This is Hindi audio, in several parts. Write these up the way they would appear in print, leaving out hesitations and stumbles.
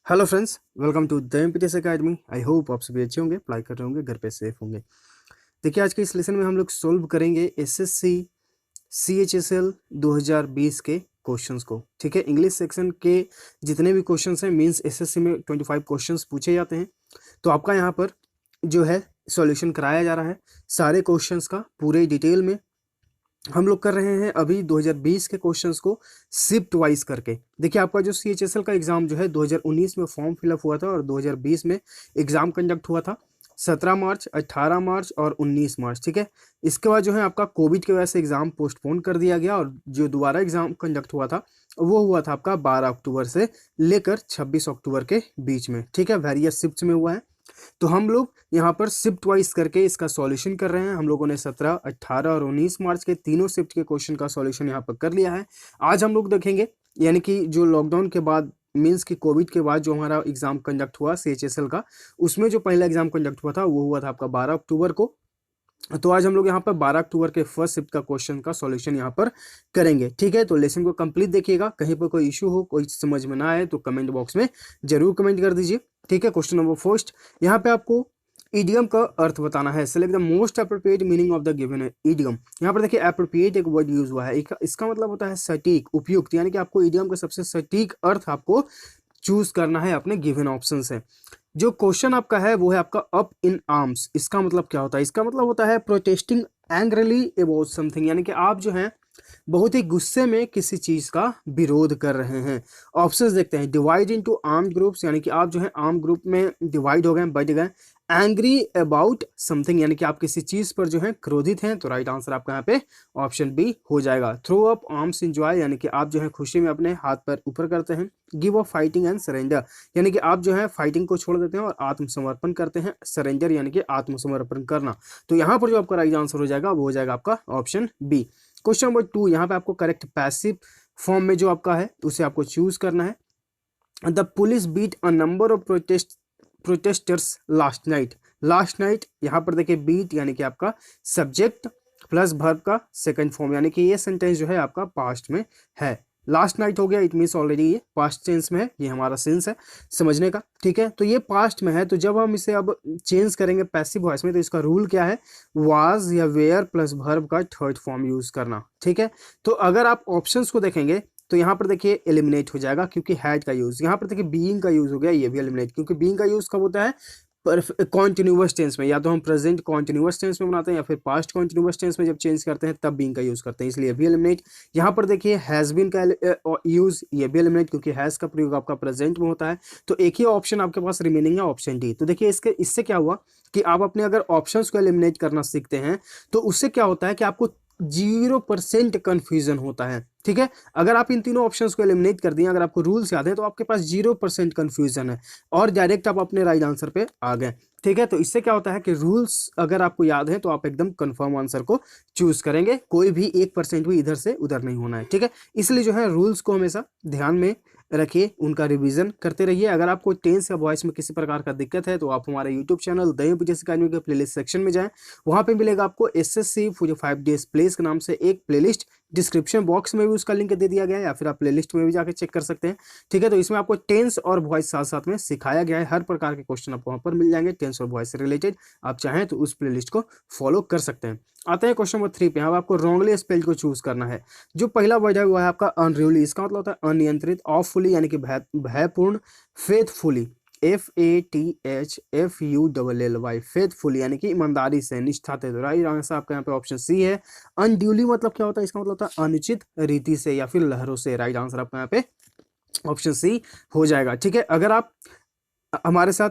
Hello friends, welcome to the MPTS Academy. I hope आप सभी अच्छे होंगे, पढ़ाई कर रहे होंगे, घर पे सेफ होंगे। देखिए, आज के इस लेसन में हम लोग सोल्व करेंगे एसएससी सीएचएसएल 2020 के क्वेश्चंस को। ठीक है, इंग्लिश सेक्शन के जितने भी क्वेश्चंस हैं, मींस एसएससी में 25 क्वेश्चंस पूछे जाते हैं, तो आपका यहाँ पर जो है सॉल्यूशन कराया जा रहा है सारे क्वेश्चंस का पूरे डिटेल में। हम लोग कर रहे हैं अभी 2020 के क्वेश्चंस को शिफ्ट वाइज करके। देखिए, आपका जो सीएचएसएल का एग्जाम जो है 2019 में फॉर्म फिलअप हुआ था और 2020 में एग्जाम कंडक्ट हुआ था 17 मार्च, 18 मार्च और 19 मार्च। ठीक है, इसके बाद जो है आपका कोविड की वजह से एग्जाम पोस्टपोन कर दिया गया और जो दोबारा एग्जाम कंडक्ट हुआ था वो हुआ था आपका 12 अक्टूबर से लेकर 26 अक्टूबर के बीच में। ठीक है, वेरियस शिफ्ट्स में हुआ है। तो हम लोग यहाँ पर शिफ्ट वाइज करके इसका सॉल्यूशन कर रहे हैं। हम लोगों ने 17, 18 और 19 मार्च के तीनों शिफ्ट के क्वेश्चन का सॉल्यूशन यहाँ पर कर लिया है। आज हम लोग देखेंगे, यानी कि जो लॉकडाउन के बाद मीन्स कि कोविड के बाद जो हमारा एग्जाम कंडक्ट हुआ सीएचएसएल का, उसमें जो पहला एग्जाम कंडक्ट हुआ था वो हुआ था आपका 12 अक्टूबर को। तो आज हम लोग यहाँ पर 12 अक्टूबर के फर्स्ट शिफ्ट का क्वेश्चन का सॉल्यूशन यहाँ पर करेंगे। ठीक है, तो लेसन को कंप्लीट देखिएगा। कहीं पर कोई इशू हो, कोई समझ में ना आए तो कमेंट बॉक्स में जरूर कमेंट कर दीजिए। ठीक है, क्वेश्चन नंबर फर्स्ट, यहाँ पे आपको इडियम का अर्थ बताना है। Select the most appropriate meaning of the given idiom. यहाँ पर देखिए, अप्रोप्रिएट एक वर्ड यूज हुआ है, इसका मतलब होता है सटीक, उपयुक्त, यानी कि आपको इडियम का सबसे सटीक अर्थ आपको चूज करना है अपने गिवन ऑप्शन से। जो क्वेश्चन आपका है वो है आपका अप इन आर्म्स। इसका मतलब क्या होता है? इसका मतलब होता है प्रोटेस्टिंग एंग्रली अबाउट समथिंग, यानी कि आप जो है बहुत ही गुस्से में किसी चीज का विरोध कर रहे हैं। ऑप्शंस देखते हैं। डिवाइड इनटू आर्म्ड ग्रुप्स, यानी कि आप जो है आर्म ग्रुप में डिवाइड हो गए, बढ़ गए। एंग्री अबाउट समथिंग, यानी कि आप किसी चीज पर जो है क्रोधित हैं, तो राइट आंसर आपका यहाँ पे ऑप्शन बी हो जाएगा। Throw up arms in joy, यानी कि आप जो है खुशी में अपने हाथ पैर ऊपर करते हैं। Give up fighting and surrender, यानी कि आप जो है फाइटिंग को छोड़ देते हैं और आत्मसमर्पण करते हैं। सरेंडर यानी कि आत्मसमर्पण करना। तो यहाँ पर जो आपका राइट आंसर हो जाएगा वो हो जाएगा आपका ऑप्शन बी। क्वेश्चन नंबर 2, यहाँ पे आपको करेक्ट पैसिव फॉर्म में जो आपका है उसे आपको चूज करना है। The police beat a number of protesters last night. Last night यहाँ पर देखिए, बीट यानी कि आपका सब्जेक्ट प्लस वर्ब का सेकंड फॉर्म, यानी कि ये सेंटेंस जो है आपका पास्ट में है। लास्ट नाइट हो गया, इट मीन्स ऑलरेडी ये पास्ट टेंस में है, ये हमारा सेंस है समझने का। ठीक है, तो ये पास्ट में है, तो जब हम इसे अब चेंज करेंगे पैसिव वॉइस में, तो इसका रूल क्या है? वाज या वेयर प्लस वर्ब का थर्ड फॉर्म यूज करना। ठीक है, तो अगर आप ऑप्शंस को देखेंगे तो यहाँ पर देखिए एलिमिनेट हो जाएगा, क्योंकि हैड का यूज। यहाँ पर देखिए बीइंग का यूज हो गया, ये भी एलिमिनेट, क्योंकि बीइंग का यूज कब होता है? कॉन्टिन्यूअस टेंस में, या तो हम प्रेजेंट कॉन्टिन्यूअस टेंस में बनाते हैं या फिर पास्ट कॉन्टिन्यूअस टेंस में जब चेंज करते हैं तब बीइंग का यूज करते हैं, इसलिए भी एलिमिनेट। यहाँ पर देखिए हैज बीन का यूज, ये भी एलिमिनेट, क्योंकि हैज का प्रयोग आपका प्रेजेंट में होता है। तो एक ही ऑप्शन आपके पास रिमेनिंग है, ऑप्शन डी। तो देखिए इससे क्या हुआ कि आप अपने अगर ऑप्शंस को एलिमिनेट करना सीखते हैं तो उससे क्या होता है कि आपको 0% कंफ्यूजन होता है। ठीक है, अगर आप इन तीनों ऑप्शंस को एलिमिनेट कर दिए, अगर आपको रूल्स याद है, तो आपके पास 0% कंफ्यूजन है और डायरेक्ट आप अपने राइट आंसर पे आ गए। ठीक है, तो इससे क्या होता है कि रूल्स अगर आपको याद है तो आप एकदम कंफर्म आंसर को चूज करेंगे, कोई भी 1% भी इधर से उधर नहीं होना है। ठीक है, इसलिए जो है रूल्स को हमेशा ध्यान में रखिए, उनका रिवीजन करते रहिए। अगर आपको टेंस या वॉइस में किसी प्रकार का दिक्कत है तो आप हमारे YouTube channel the MPTS academy के प्लेलिस्ट सेक्शन में जाएं, वहां पे मिलेगा आपको एसएससी 45 डेज प्लेस के नाम से एक प्लेलिस्ट। डिस्क्रिप्शन बॉक्स में भी उसका लिंक दे दिया गया है, या फिर आप प्लेलिस्ट में भी जाकर चेक कर सकते हैं। ठीक है, तो इसमें आपको टेंस और वॉइस साथ साथ में सिखाया गया है, हर प्रकार के क्वेश्चन आपको वहां पर मिल जाएंगे टेंस और वॉइस से रिलेटेड। आप चाहें तो उस प्लेलिस्ट को फॉलो कर सकते हैं। आते हैं क्वेश्चन नंबर 3 पे। यहाँ आपको रॉन्गली स्पेल्ड को चूज करना है। जो पहला वर्ड है वो है आपका अनरूली, इसका मतलब होता है अनियंत्रित। ऑफुली यानी कि भयपूर्ण। फेथफुली, FATHFULLY, फेथफुली यानी कि ईमानदारी से, निष्ठा से। तो राइट आंसर आपका यहाँ पे ऑप्शन सी है। अनड्यूली मतलब क्या होता है? इसका मतलब होता है अनुचित रीति से या फिर लहरों से। राइट आंसर आपका यहाँ पे ऑप्शन सी हो जाएगा। ठीक है, अगर आप हमारे साथ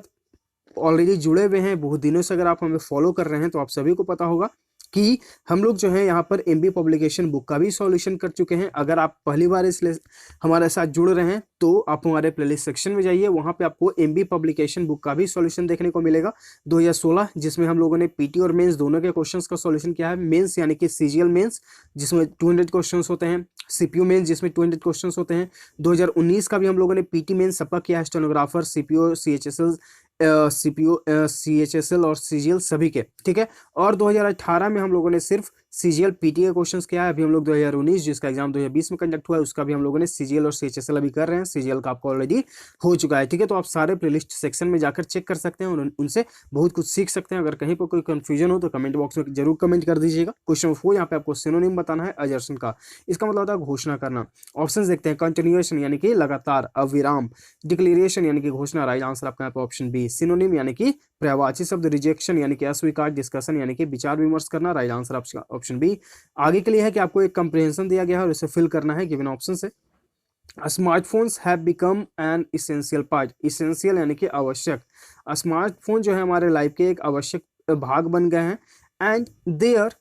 ऑलरेडी जुड़े हुए हैं, बहुत दिनों से अगर आप हमें फॉलो कर रहे हैं, तो आप सभी को पता होगा कि हम लोग जो है यहाँ पर एमबी पब्लिकेशन बुक का भी सॉल्यूशन कर चुके हैं। अगर आप पहली बार इसलिए हमारे साथ जुड़ रहे हैं तो आप हमारे प्लेलिस्ट सेक्शन में जाइए, वहाँ पे आपको एमबी पब्लिकेशन बुक का भी सॉल्यूशन देखने को मिलेगा 2016, जिसमें हम लोगों ने पीटी और मेंस दोनों के क्वेश्चंस का सॉल्यूशन किया है। मेंस यानी कि सीजीएल मेंस जिसमें 200 क्वेश्चंस होते हैं, सीपीयू मेंस जिसमें 200 क्वेश्चंस होते हैं। 2019 का भी हम लोगों ने पीटी मेंस सबका किया है, stenographer, CPO, CHSL, CPO, CHSL और सीजीएल सभी के, ठीक है। और 2018 में हम लोगों ने सिर्फ सीजीएल पीटी के क्वेश्चंस किया है। अभी हम लोग 2019 जिसका एग्जाम 2020 में कंडक्ट हुआ है उसका भी हम लोगों ने सीजीएल और सीएचएसएल अभी कर रहे हैं। सीजीएल का आपको ऑलरेडी हो चुका है, ठीक है। तो आप सारे प्लेलिस्ट सेक्शन में जाकर चेक कर सकते हैं और उनसे बहुत कुछ सीख सकते हैं। अगर कहीं पर कोई कंफ्यूजन हो तो कमेंट बॉक्स में जरूर कमेंट कर दीजिएगा। क्वेश्चन 4 यहाँ पे आपको सिनोनिम बताना है अजर्शन का, इसका मतलब होता है घोषणा करना। ऑप्शन देखते हैं, कंटिन्यूएशन यानी कि लगातार, अविराम, डिक्लेरेशन यानी कि घोषणा, राइट आंसर आपका यहाँ पे ऑप्शन बी। सिनोनिम यानी कि पर्यायवाची शब्द, रिजेक्शन यानी कि अस्वीकार, डिस्कशन यानी कि विचार विमर्श करना, राइट आंसर आपका ऑप्शन बी। आगे के लिए है कि आपको एक कंप्रिहेंशन दिया गया है और इसे फिल करना है गिवन ऑप्शन से। Smartphones have become an essential part, essential यानी कि आवश्यक, स्मार्टफोन जो है हमारे लाइफ के एक आवश्यक भाग बन गए हैं। एंड देयर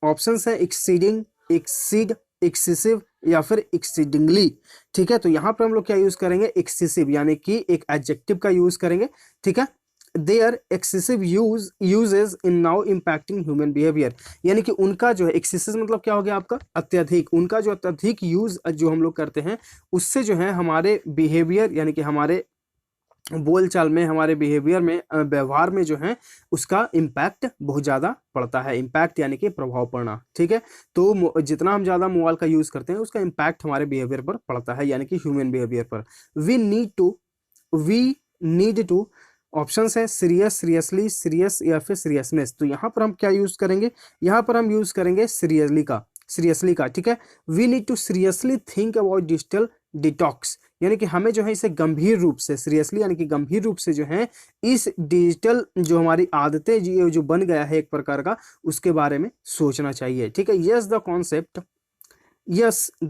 ऑप्शंस है एक्सीडिंग, एक्सीड, एक्सेसिव या फिर एक्सीडिंगली, ठीक है। तो यहाँ पर हम लोग क्या यूज करेंगे, एक्सेसिव यानी कि एक एडजेक्टिव का यूज करेंगे, ठीक है। Their excessive uses in now impacting human behaviour, यानी कि उनका जो है एक्सेसिव मतलब क्या हो गया आपका, अत्यधिक, उनका जो अत्यधिक यूज जो हम लोग करते हैं उससे जो है हमारे बिहेवियर यानी कि हमारे बोलचाल में, हमारे बिहेवियर में, व्यवहार में जो है उसका इम्पैक्ट बहुत ज़्यादा पड़ता है। इम्पैक्ट यानी कि प्रभाव पड़ना, ठीक है। तो जितना हम ज़्यादा मोबाइल का यूज़ करते हैं उसका इम्पैक्ट हमारे बिहेवियर पर पड़ता है, यानी कि ह्यूमन बिहेवियर पर। वी नीड टू ऑप्शन है सीरियस, सीरियसली, सीरियस या फिर सीरियसनेस। तो यहाँ पर हम क्या यूज़ करेंगे, यहाँ पर हम यूज़ करेंगे सीरियसली का, ठीक है। We need to seriously think about digital detox, यानी कि हमें जो है इसे गंभीर रूप से, सीरियसली यानी कि गंभीर रूप से जो है इस डिजिटल जो हमारी आदतें जो बन गया है एक प्रकार का, उसके बारे में सोचना चाहिए, ठीक है। Yes the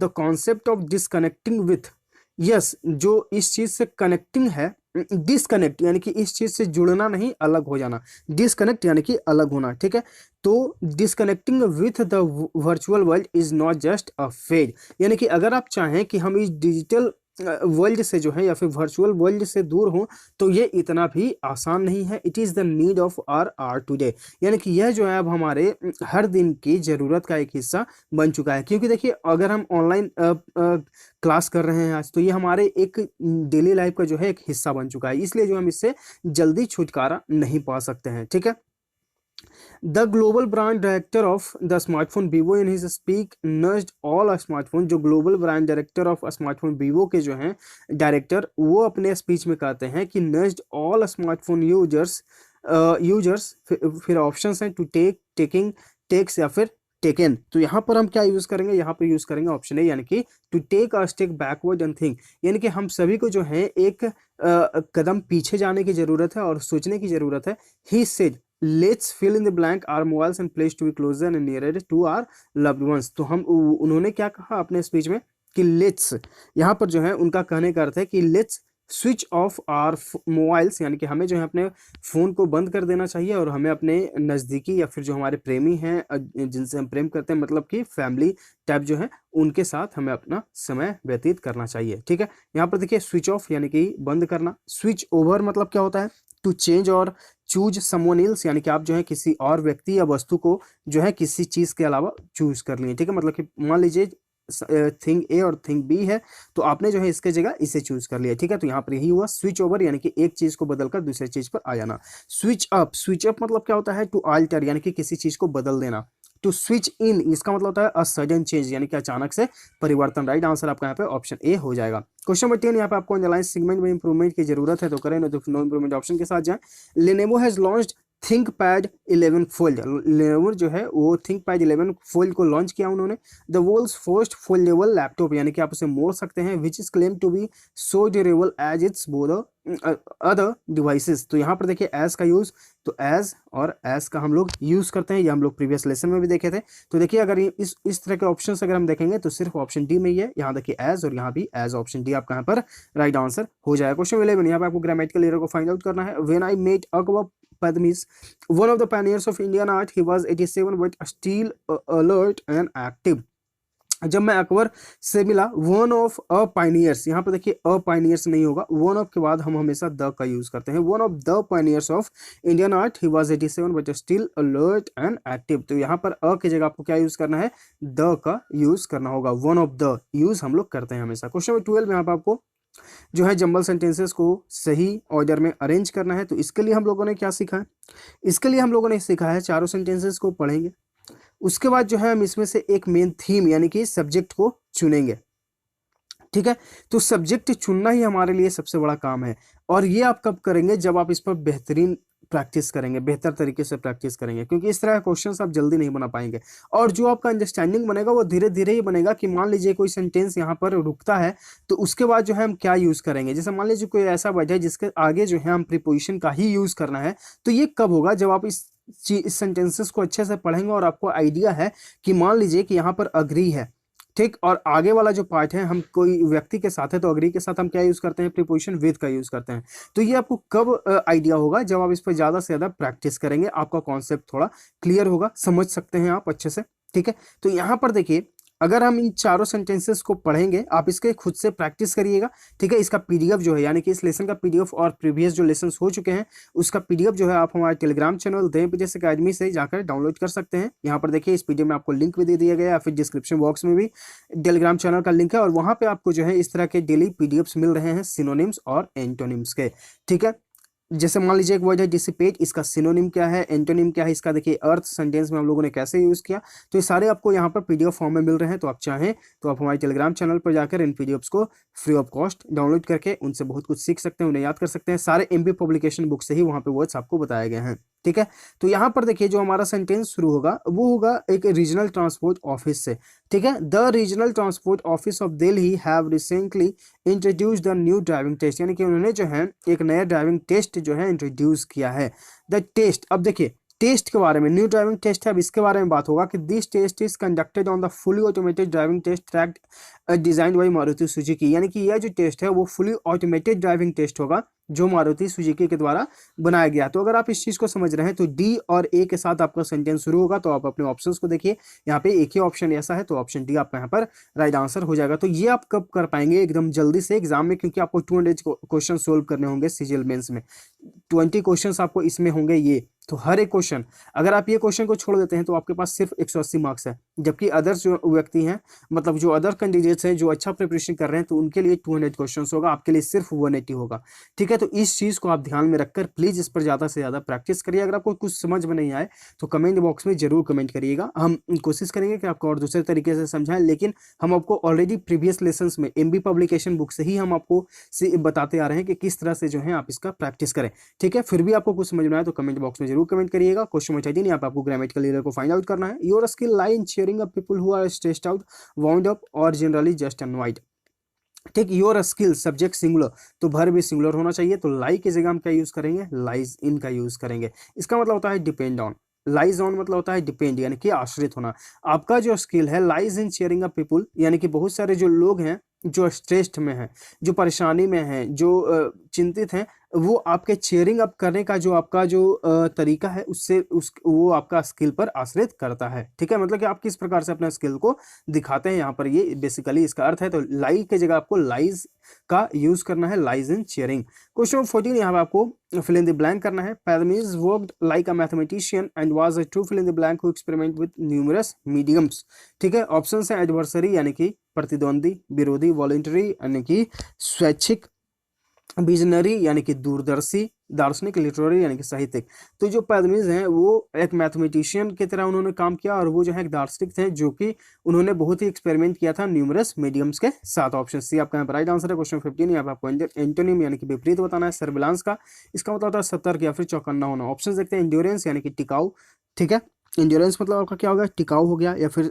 concept of disconnecting with, yes जो इस चीज से कनेक्टिंग है, डिसकनेक्ट यानी कि इस चीज से जुड़ना नहीं, अलग हो जाना, डिसकनेक्ट यानी कि अलग होना, ठीक है। तो disconnecting with the virtual world is not just a phase, यानी कि अगर आप चाहें कि हम इस डिजिटल वर्ल्ड से जो है या फिर वर्चुअल वर्ल्ड से दूर हों तो ये इतना भी आसान नहीं है। It is the need of our today, यानी कि यह जो है अब हमारे हर दिन की ज़रूरत का एक हिस्सा बन चुका है। क्योंकि देखिए अगर हम ऑनलाइन क्लास कर रहे हैं आज, तो ये हमारे एक डेली लाइफ का जो है एक हिस्सा बन चुका है, इसलिए जो हम इससे जल्दी छुटकारा नहीं पा सकते हैं, ठीक है। The global brand director of the smartphone Vivo in his speak nudged all smartphone, जो global brand director of smartphone Vivo के जो हैं डायरेक्टर, वो अपने स्पीच में कहते हैं कि nudged all स्मार्टफोन यूजर्स, फिर ऑप्शंस हैं टू टेकिंग, टेक्स या फिर टेकन। तो यहाँ पर हम क्या यूज करेंगे, यहाँ पर यूज करेंगे ऑप्शन ए यानी कि to take a step backward and think, यानी कि हम सभी को जो है एक कदम पीछे जाने की जरूरत है और सोचने की जरूरत है। He said let's fill in the blank our mobiles and place to be closer and nearer to our loved ones. तो उन्होंने क्या कहा अपने स्पीच में कि लेट्स, यहाँ पर जो है उनका कहने का अर्थ है कि let's switch off our mobiles, यानी कि हमें जो है अपने फ़ोन को बंद कर देना चाहिए और हमें अपने नज़दीकी या फिर जो हमारे प्रेमी हैं जिनसे हम प्रेम करते हैं, मतलब कि फैमिली टाइप जो है, उनके साथ हमें अपना समय व्यतीत करना चाहिए, ठीक है। यहाँ पर देखिए स्विच ऑफ यानी कि बंद करना, स्विच ओवर मतलब क्या होता है, टू चेंज और चूज समवन एल्स, यानी कि आप जो है किसी और व्यक्ति या वस्तु को जो है किसी चीज़ के अलावा चूज कर लिए, ठीक है। मतलब कि मान लीजिए थिंग ए और थिंग बी है, तो आपने जो है इसके जगह इसे चूज कर लिया, ठीक है। तो यहाँ पर यही हुआ स्विच ओवर, यानी कि एक चीज को बदलकर दूसरे चीज पर आ जाना। स्विच अप मतलब क्या होता है, टू आल्टर यानी कि किसी चीज को बदल देना। टू स्विच इन इसका मतलब होता है अ सडन चेंज, यानी कि अचानक से परिवर्तन। राइट आंसर आपका यहाँ पे ऑप्शन ए हो जाएगा। क्वेश्चन नंबर 10, यहाँ पे आपको अंडरलाइन सेगमेंट में इंप्रूवमेंट की जरूरत है तो करें, तो नो इंप्रूवमेंट ऑप्शन के साथ जाएं। Lenovo has launched ThinkPad 11 fold, Lenovo जो है वो थिंकपैड 11 फोल्ड को लॉन्च किया उन्होंने। The world's first foldable laptop, यानी कि आप उसे मोड़ सकते हैं, which is claim to be so durable as its both other devices. तो यहाँ पर देखिए एज का यूज, तो एज और एज का हम लोग यूज करते हैं, ये हम लोग प्रीवियस लेसन में भी देखे थे। तो देखिए अगर इस तरह के ऑप्शन अगर हम देखेंगे तो सिर्फ ऑप्शन डी में ही है, यहाँ देखिए एज और यहाँ भी एज, ऑप्शन डी आपका यहाँ पर राइट आंसर हो जाएगा। क्वेश्चन 11, यहाँ पे आपको ग्रामेटिकल एरर को फाइंड आउट करना है। When I met Akbar Padmis, one of the pioneers of Indian art, he was 87 but still alert and active. जब मैं अकबर से मिला, वन ऑफ अ पाइनियर्स, यहाँ पर देखिए अ पाइनियर्स नहीं होगा, वन ऑफ के बाद हम हमेशा द का यूज करते हैं। One of the Pioneers of Indian art, he was 87 but still alert and active. तो यहाँ पर अ की जगह आपको क्या यूज करना है, द का यूज करना होगा। वन ऑफ द यूज हम लोग करते हैं हमेशा। क्वेश्चन नंबर 12 में यहाँ पर आपको जो है जंबल सेंटेंसेस को सही ऑर्डर में अरेंज करना है। तो इसके लिए हम लोगों ने क्या सीखा है, इसके लिए हम लोगों ने सीखा है चारों सेंटेंसेस को पढ़ेंगे, उसके बाद जो है हम इसमें से एक मेन थीम यानी कि सब्जेक्ट को चुनेंगे। ठीक है, तो सब्जेक्ट चुनना ही हमारे लिए सबसे बड़ा काम है, और ये आप कब करेंगे, जब आप इस पर बेहतरीन प्रैक्टिस करेंगे, बेहतर तरीके से प्रैक्टिस करेंगे, क्योंकि इस तरह के क्वेश्चंस आप जल्दी नहीं बना पाएंगे। और जो आपका अंडरस्टैंडिंग बनेगा वो धीरे धीरे ही बनेगा, कि मान लीजिए कोई सेंटेंस यहाँ पर रुकता है तो उसके बाद जो है हम क्या यूज करेंगे। जैसे मान लीजिए कोई ऐसा वर्ड है जिसके आगे जो है हम प्रीपोजिशन का ही यूज करना है, तो ये कब होगा, जब आप इस सेंटेंसेस को अच्छे से पढ़ेंगे और आपको आइडिया है कि मान लीजिए कि यहाँ पर अग्री है, ठीक, और आगे वाला जो पार्ट है, हम कोई व्यक्ति के साथ है तो अग्री के साथ हम क्या यूज करते हैं, प्रीपोजिशन विद का यूज करते हैं। तो ये आपको कब आइडिया होगा, जब आप इस पर ज्यादा से ज्यादा प्रैक्टिस करेंगे, आपका कॉन्सेप्ट थोड़ा क्लियर होगा, समझ सकते हैं आप अच्छे से। ठीक है, तो यहाँ पर देखिए, अगर हम इन चारों सेंटेंसेस को पढ़ेंगे, आप इसके खुद से प्रैक्टिस करिएगा। ठीक है, इसका पीडीएफ जो है, यानी कि इस लेसन का पीडीएफ और प्रीवियस जो लेसन हो चुके हैं उसका पीडीएफ जो है आप हमारे टेलीग्राम चैनल द एमपीटीएस अकेडमी से जाकर डाउनलोड कर सकते हैं। यहाँ पर देखिए, इस पीडीएफ में आपको लिंक भी दे दिया गया है, फिर डिस्क्रिप्शन बॉक्स में भी टेलीग्राम चैनल का लिंक है, और वहाँ पे आपको जो है इस तरह के डेली पीडीएफ्स मिल रहे हैं सिनोनिम्स और एंटोनिम्स के। ठीक है, जैसे मान लीजिए एक वर्ड है डिसिपेट, इसका सिनोनिम क्या है, एंटोनिम क्या है, इसका देखिए अर्थ सेंटेंस में हम लोगों ने कैसे यूज किया। तो ये सारे आपको यहाँ पर पीडीएफ फॉर्म में मिल रहे हैं, तो आप चाहें तो आप हमारे टेलीग्राम चैनल पर जाकर इन पीडीएफ्स को फ्री ऑफ कॉस्ट डाउनलोड करके उनसे बहुत कुछ सीख सकते हैं, उन्हें याद कर सकते हैं। सारे एमपी पब्लिकेशन बुक से ही वहाँ पे वर्ड्स आपको बताए गए हैं। ठीक है, तो यहाँ पर देखिए जो हमारा सेंटेंस शुरू होगा वो होगा एक रीजनल ट्रांसपोर्ट ऑफिस से। ठीक है, the regional transport office of Delhi have recently introduce the new driving test, यानी कि उन्होंने जो है एक नया ड्राइविंग टेस्ट जो है इंट्रोड्यूस किया है। द टेस्ट, अब देखिए टेस्ट के बारे में, न्यू ड्राइविंग टेस्ट है, अब इसके बारे में बात होगा कि this test is conducted on the fully automated driving test track designed by Maruti Suzuki, यानी कि यह जो टेस्ट है वो फुली ऑटोमेटेड ड्राइविंग टेस्ट होगा जो मारुति सुजुकी के द्वारा बनाया गया। तो अगर आप इस चीज को समझ रहे हैं तो डी और ए के साथ आपका सेंटेंस शुरू होगा, तो आप अपने ऑप्शंस को देखिए, यहाँ पे एक ही ऑप्शन ऐसा है, तो ऑप्शन डी आपका यहाँ पर राइट आंसर हो जाएगा। तो ये आप कब कर पाएंगे, एकदम जल्दी से एग्जाम में, क्योंकि आपको 200 क्वेश्चन सोल्व करने होंगे सीजीएल मेंस में, 20 क्वेश्चन आपको इसमें होंगे ये। तो हर एक क्वेश्चन, अगर आप ये क्वेश्चन को छोड़ देते हैं तो आपके पास सिर्फ 180 मार्क्स है, जबकि अदर्स जो व्यक्ति हैं, मतलब जो अदर कैंडिडेट्स हैं जो अच्छा प्रिपरेशन कर रहे हैं, तो उनके लिए 200 क्वेश्चन होगा, आपके लिए सिर्फ 180 होगा। ठीक है, तो इस चीज को आप ध्यान में रखकर प्लीज इस पर ज्यादा से ज्यादा प्रैक्टिस करिए। अगर आपको कुछ समझ में नहीं आए तो कमेंट बॉक्स में जरूर कमेंट करिएगा, हम कोशिश करेंगे कि आपको और दूसरे तरीके से समझाएं, लेकिन हम आपको ऑलरेडी प्रीवियस लेसन्स में एमबी पब्लिकेशन बुक से ही हम आपको बताते आ रहे हैं कि किस तरह से जो है आप इसका प्रैक्टिस करें। ठीक है, फिर भी आपको कुछ समझ में आए तो कमेंट बॉक्स में जरूर कमेंट करिएगा। क्वेश्चन नंबर 13, यहाँ पे आपको ग्रामेटिकल एरर को फाइंड आउट करना है। Your skill lie in cheering up people who are stressed out, wound up और जनरली जस्ट अनवाइड। ठीक, योर स्किल सब्जेक्ट सिंगुलर, तो भर भी सिंगुलर होना चाहिए, तो लाई की जगह हम क्या यूज करेंगे, लाइज इन का यूज करेंगे। इसका मतलब होता है डिपेंड ऑन, लाइज ऑन मतलब होता है डिपेंड, यानी कि आश्रित होना। आपका जो स्किल है lies in cheering up people, यानी कि बहुत सारे जो लोग हैं जो स्ट्रेस्ड में हैं, जो परेशानी में हैं, जो चिंतित हैं, वो आपके चीयरिंग अप करने का जो आपका जो तरीका है उससे वो आपका स्किल पर आश्रित करता है। ठीक है, मतलब कि आप किस प्रकार से अपने स्किल को दिखाते हैं, यहाँ पर ये बेसिकली इसका अर्थ है। तो लाई की जगह आपको लाइज का यूज करना है, lies in cheering. Question number 14, यहाँ पे आपको फिल इन द ब्लैंक करना है। पैरमीज worked like a mathematician and was a true fill in the blank who experiment with numerous mediums. ठीक है, ऑप्शन है एडवर्सरी यानी कि प्रतिद्वंदी, विरोधी, वॉलंटरी यानी कि स्वैच्छिक, विजनरी यानी कि दूरदर्शी, दार्शनिक, लिटरेरी यानी कि साहित्यिक। तो जो पैदमीज हैं वो एक मैथमेटिशियन की तरह उन्होंने काम किया, और वो जो है एक दार्शनिक थे जो कि उन्होंने बहुत ही एक्सपेरिमेंट किया था न्यूमरस मीडियम्स के साथ। ऑप्शन सी आपका यहाँ पर राइट आंसर है। क्वेश्चन 15, यहाँ पर आपको एंटोनिम यानी कि विपरीत बताना है। सर्विलांस का इसका मतलब होता है सतर्क या फिर चौकन्ना होना। ऑप्शन देखते हैं, एंड्योरेंस यानी कि टिकाऊ। ठीक है, इंड्योरेंस मतलब आपका क्या होगा, टिकाऊ हो गया, या फिर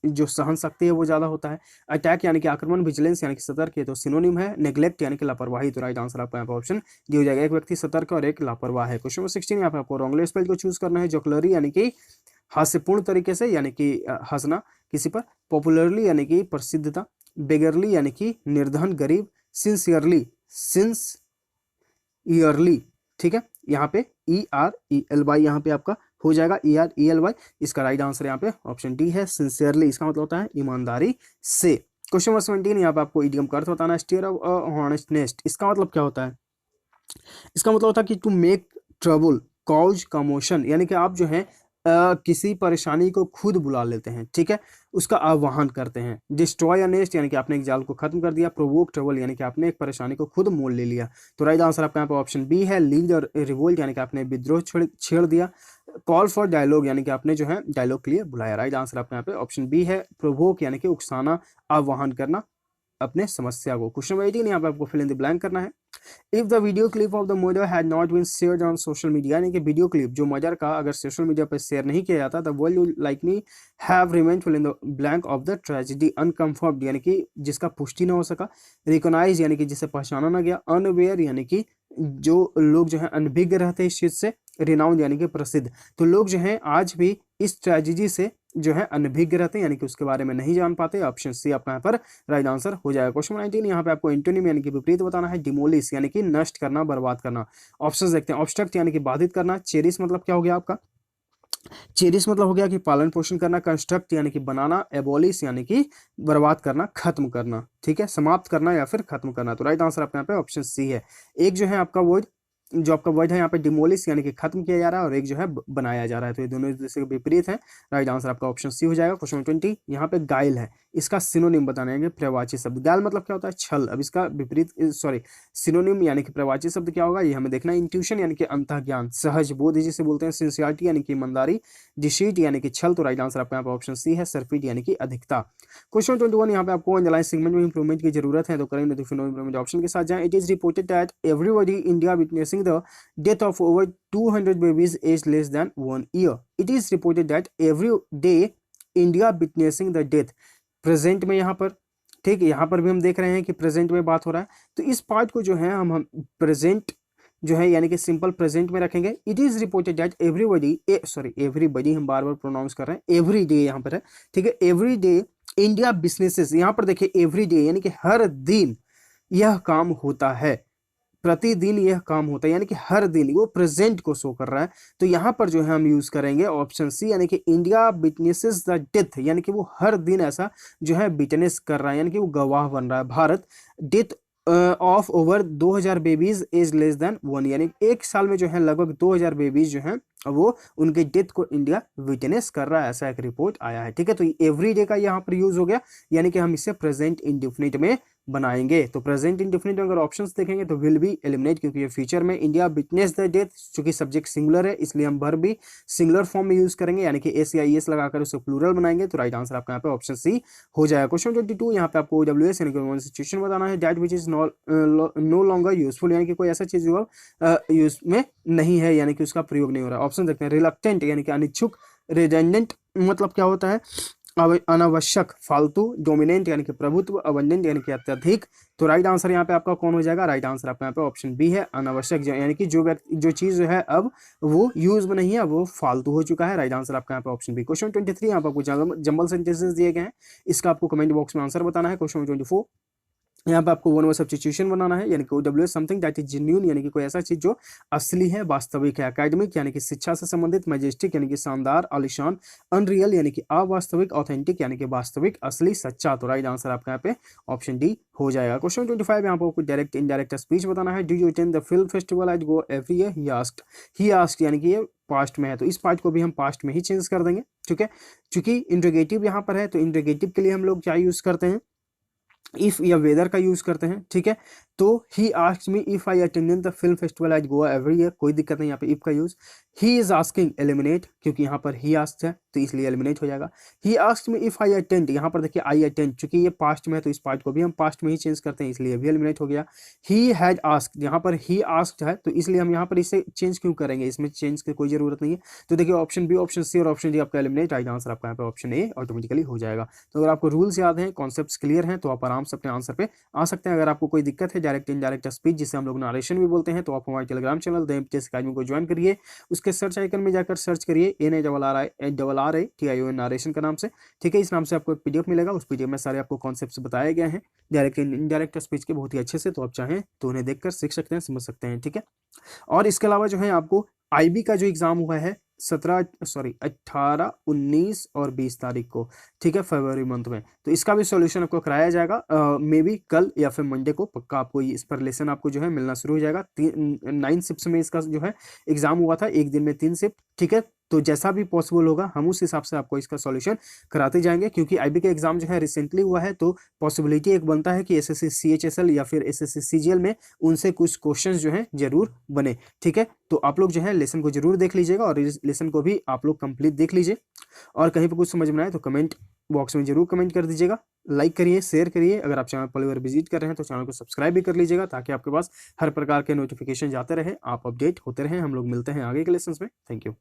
जो सहन शक्ति है वो ज्यादा होता है। अटैक यानी कि आक्रमण, विजिलेंस यानी कि सतर्क, ये तो सिनोनिम है। नेग्लेक्ट यानी कि लापरवाही, तो राइट आंसर आपका यहाँ पर ऑप्शन डी हो जाएगा। एक व्यक्ति सतर्क और एक लापरवाह है। क्वेश्चन नंबर 16, यहाँ पे आपको रॉन्गली स्पेल को चूज करना है। जोकलरी यानी कि हास्यपूर्ण तरीके से, यानी कि हंसना किसी पर। पॉपुलरली यानी कि प्रसिद्धता। बेगरली यानी कि निर्धन, गरीब। सिंसियरली, सिंसियरली, ठीक है, यहाँ पे ERELY यहाँ पे आपका हो जाएगा, ERELY। इसका राइट आंसर यहाँ पे ऑप्शन डी है, सिंसियरली। इसका मतलब होता है ईमानदारी से। क्वेश्चन नंबर 17, यहाँ पे आपको इडियम का अर्थ बताना है। स्टीयर ऑफ हॉनेस्ट नेस्ट, इसका मतलब क्या होता है, इसका मतलब होता है कि to make trouble, cause commotion, यानी कि आप जो है किसी परेशानी को खुद बुला लेते हैं, ठीक है, उसका आह्वान करते हैं। डिस्ट्रॉय अ नेस्ट यानी कि आपने एक जाल को खत्म कर दिया। प्रोवोक ट्रबल यानी कि आपने एक परेशानी को खुद मोल ले लिया। तो राइट आंसर आपका यहाँ पे ऑप्शन बी है, लीड और रिवोल्ट यानी कि आपने विद्रोह छेड़ दिया। कॉल फॉर डायलॉग यानी कि आपने जो है डायलॉग के लिए बुलाया। राइट आंसर आपका यहाँ पे ऑप्शन बी है, प्रोवोक यानी कि उकसाना, आह्वान करना अपने समस्या को। क्वेश्चन नंबर 18 यहाँ पे आपको फिल इन द ब्लैंक करना है। If the video clip of the murder had not been shared on social media, यानी कि वीडियो क्लिप जो मर्डर का अगर सोशल मीडिया पर शेयर नहीं किया जाता, the world will likely have remained fill in the blank of the tragedy. Unconfirmed यानी कि जिसका पुष्टि ना हो सका। रिकॉग्नाइज यानी कि जिसे पहचाना ना गया। अनअवेयर यानी कि जो लोग जो है अनभिज्ञ रहते हैं इस चीज से। रिनाउंड यानी कि प्रसिद्ध। तो लोग जो है आज भी इस ट्रेजेडी से जो है अनभिज्ञ रहते हैं, यानी कि उसके बारे में नहीं जान पाते। ऑप्शन सी आपका यहाँ पर राइट आंसर हो जाएगा। क्वेश्चन 19 यहाँ पे आपको एंटोनिम यानी कि विपरीत बताना है। डिमोलिश यानी कि नष्ट करना, बर्बाद करना। ऑप्शंस देखते हैं। ऑब्स्ट्रक्ट यानी कि बाधित करना। चेरिस मतलब क्या हो गया आपका? चेरिस मतलब हो गया कि पालन पोषण करना। कंस्ट्रक्ट यानी कि बनाना। एबोलिश यानी कि बर्बाद करना, खत्म करना, ठीक है, समाप्त करना या फिर खत्म करना। तो राइट आंसर आपका यहाँ पे ऑप्शन सी है। एक जो है आपका वर्ड, जो आपका वर्ड है यहाँ पे डिमोलिश यानी कि खत्म किया जा रहा है, और एक जो है बनाया जा रहा है, तो ये दोनों एक दूसरे के विपरीत है। राइट आंसर आपका ऑप्शन सी हो जाएगा। क्वेश्चन 20 यहाँ पे गाइल है, इसका सिनोनिम बताएंगे प्रवाची शब्द। गाइल मतलब क्या होता है? छल। अब इसका विपरीत सॉरी सिनोनिम यानी कि प्रवाची शब्द क्या होगा, ये हमें देखना है। इंट्यूशन यानी कि अंतः ज्ञान। सहज बोध जिसे बोलते हैं। सिंसियरिटी यानी कि ईमानदारी। डिसीट यानी कि छल। तो राइट आंसर आपका यहाँ पे ऑप्शन सी है, सरफिट यानी कि अधिकता। क्वेश्चन 21 यहाँ पे आपको अंडरलाइन सेगमेंट में इंप्रूवमेंट की जरूरत है, तो करेंगे तो फिर नो इंप्रूवमेंट ऑप्शन के साथ जाएं। It is reported that everybody India witnessing the death of over 200 babies aged less than 1 year. It is reported that every day India witnessing the death. Present में यहाँ पर, ठीक, यहाँ पर भी हम देख रहे हैं कि प्रेजेंट में बात हो रहा है, तो इस पार्ट को जो है हम प्रेजेंट जो है यानी कि सिंपल प्रेजेंट में रखेंगे। It is reported that everybody everybody हम बार बार प्रोनाउंस कर रहे हैं, एवरी डे यहाँ पर है, ठीक है। एवरी डे इंडिया बिजनेसेस, यहाँ पर देखिए एवरी डे यानी कि हर दिन यह काम होता है, प्रतिदिन यह काम होता है, यानी कि हर दिन, वो प्रेजेंट को शो कर रहा है। तो यहाँ पर जो है हम यूज करेंगे ऑप्शन सी, यानी कि इंडिया विटनेसेस द डेथ, यानी कि वो हर दिन ऐसा जो है विटनेस कर रहा है, यानी कि वो गवाह बन रहा है। Bharat death of over 2000 babies as less than 1, यानी एक साल में जो है लगभग 2000 बेबीज जो हैं वो उनके डेथ को इंडिया विटनेस कर रहा है, ऐसा एक रिपोर्ट आया है, ठीक है। तो एवरी डे का यहाँ पर यूज हो गया, यानी कि हम इसे प्रेजेंट इंडेफिनिट में बनाएंगे। तो प्रेजेंट इंडेफिनिट में अगर ऑप्शंस देखेंगे तो विल बी एलिमिनेट, क्योंकि ये फ्यूचर में इंडिया विटनेस द डेथ, चूंकि सब्जेक्ट सिंगुलर है इसलिए हम वर्ब भी सिंगुलर फॉर्म में यूज करेंगे, यानी कि एस या एस लगाकर उसे प्लूरल बनाएंगे। तो राइट आंसर आपका यहाँ पे ऑप्शन सी हो जाएगा। क्वेश्चन 22 यहाँ पे आपको OWS यानी कि सिचुएशन बताना है। That which is no longer useful, यानी कि कोई ऐसा चीज जो यूज में नहीं है, यानी कि उसका प्रयोग नहीं हो रहा है। ऑप्शन देखते हैं। रिलक्टेंट यानी कि अनिच्छुक। रिडेंडेंट मतलब क्या होता है? अनावश्यक, फालतू। डोमिनेंट यानी कि प्रभुत्व। अबंडेंट यानी कि अत्यधिक। तो राइट आंसर यहाँ पे आपका कौन हो जाएगा? राइट आंसर आपका यहाँ पे ऑप्शन बी है, अनावश्यक, यानी कि जो चीज जो है अब वो यूज में नहीं है, वो फालतू हो चुका है। राइट आंसर आपका यहाँ पे ऑप्शन बी। क्वेश्चन 23 यहाँ पे आपको जंबल सेंटेंसेस दिए गए हैं, इसका आपको कमेंट बॉक्स में आंसर बताना है। क्वेश्चन 24 यहाँ पे आपको वन वर्ड सब्स्टिट्यूशन बनाना है, यानी कि OWS something that is genuine, यानी कि कोई ऐसा चीज जो असली है, वास्तविक है। एकेडमिक यानी कि शिक्षा से संबंधित। मैजेस्टिक यानी कि शानदार, आलिशान। अनरियल यानी कि अवास्तविक। ऑथेंटिक यानी कि वास्तविक, असली, सच्चा। तो राइट आंसर आपका यहाँ पे ऑप्शन डी हो जाएगा। क्वेश्चन 25 यहाँ पे आपको डायरेक्ट इनडायरेक्ट स्पीच बताना है। Do you attend the film festival at go every year? He asked यानी कि ये पास्ट में है, तो इस पार्ट को भी हम पास्ट में ही चेंज कर देंगे, ठीक है। चूंकि इंट्रोगेटिव यहाँ पर है, तो इंट्रोगेटिव के लिए हम लोग क्या यूज करते हैं? इफ या वेदर का यूज करते हैं, ठीक है। तो he asked me if I attended the film festival at Goa every year, कोई दिक्कत नहीं यहाँ पे इफ का use. He is asking eliminate, क्योंकि यहाँ पर ही आस्क्ड है तो इसलिए एलिमिनेट हो जाएगा। He asked me if I attend, यहाँ पर देखिए आई अटेंड, चूंकि ये पास्ट में है तो इस पार्ट को भी हम पास्ट में ही चेंज करते हैं, इसलिए भी एलिमिनेट हो गया। ही हैड आस्क्ड, यहाँ पर ही आस्क्ड है तो इसलिए हम यहाँ पर इसे चेंज क्यों करेंगे, इसमें चेंज की कोई जरूरत नहीं है। तो देखिए ऑप्शन बी, ऑप्शन सी और ऑप्शन डी आपका एलिमिनेट। राइट आंसर आपका यहाँ पे ऑप्शन ए ऑटोमेटिकली हो जाएगा। तो अगर आपको रूल्स याद हैं, कॉन्सेप्ट्स क्लियर हैं, तो आप आराम से अपने आंसर पे आ सकते हैं। अगर आपको कोई दिक्कत है डायरेक्ट इनडायरेक्ट स्पीच, जिसे हम लोग नारेशन भी बोलते हैं, तो आप हमारे Telegram channel the MTS academy को ज्वाइन करिए। उसके सर्च आइकन में जाकर सर्च करिए NARRATION नारेशन के नाम से, ठीक है। इस नाम से आपको एक PDF मिलेगा, उस PDF में सारे आपको कॉन्सेप्ट्स बताए गए हैं डायरेक्ट इनडायरेक्ट स्पीच के बहुत ही अच्छे से, तो आप चाहें तो उन्हें देखकर सीख सकते हैं, समझ सकते हैं, ठीक है। और इसके अलावा जो है आपको IB का जो एग्जाम हुआ है 18, 19 और 20 तारीख को, ठीक है, फरवरी मंथ में, तो इसका भी सॉल्यूशन आपको कराया जाएगा। मे बी कल या फिर मंडे को पक्का आपको इस पर लेसन आपको जो है मिलना शुरू हो जाएगा। 9 शिफ्ट्स में इसका जो है एग्जाम हुआ था, एक दिन में 3 शिफ्ट, ठीक है। तो जैसा भी पॉसिबल होगा हम उस हिसाब से आपको इसका सॉल्यूशन कराते जाएंगे, क्योंकि आईबी का एग्जाम जो है रिसेंटली हुआ है, तो पॉसिबिलिटी एक बनता है कि एसएससी सीएचएसएल या फिर एसएससी सीजीएल में उनसे कुछ क्वेश्चंस जो हैं जरूर बने। ठीक है, तो आप लोग जो है लेसन को जरूर देख लीजिएगा और इस लेसन को भी आप लोग कंप्लीट देख लीजिए, और कहीं पर कुछ समझ में आए तो कमेंट बॉक्स में जरूर कमेंट कर दीजिएगा। लाइक करिए, शेयर करिए, अगर आप चैनल पहली बार विजिट कर रहे हैं तो चैनल को सब्सक्राइब भी कर लीजिएगा, ताकि आपके पास हर प्रकार के नोटिफिकेशन जाते रहे, आप अपडेट होते रहें। हम लोग मिलते हैं आगे के लेसन में। Thank you.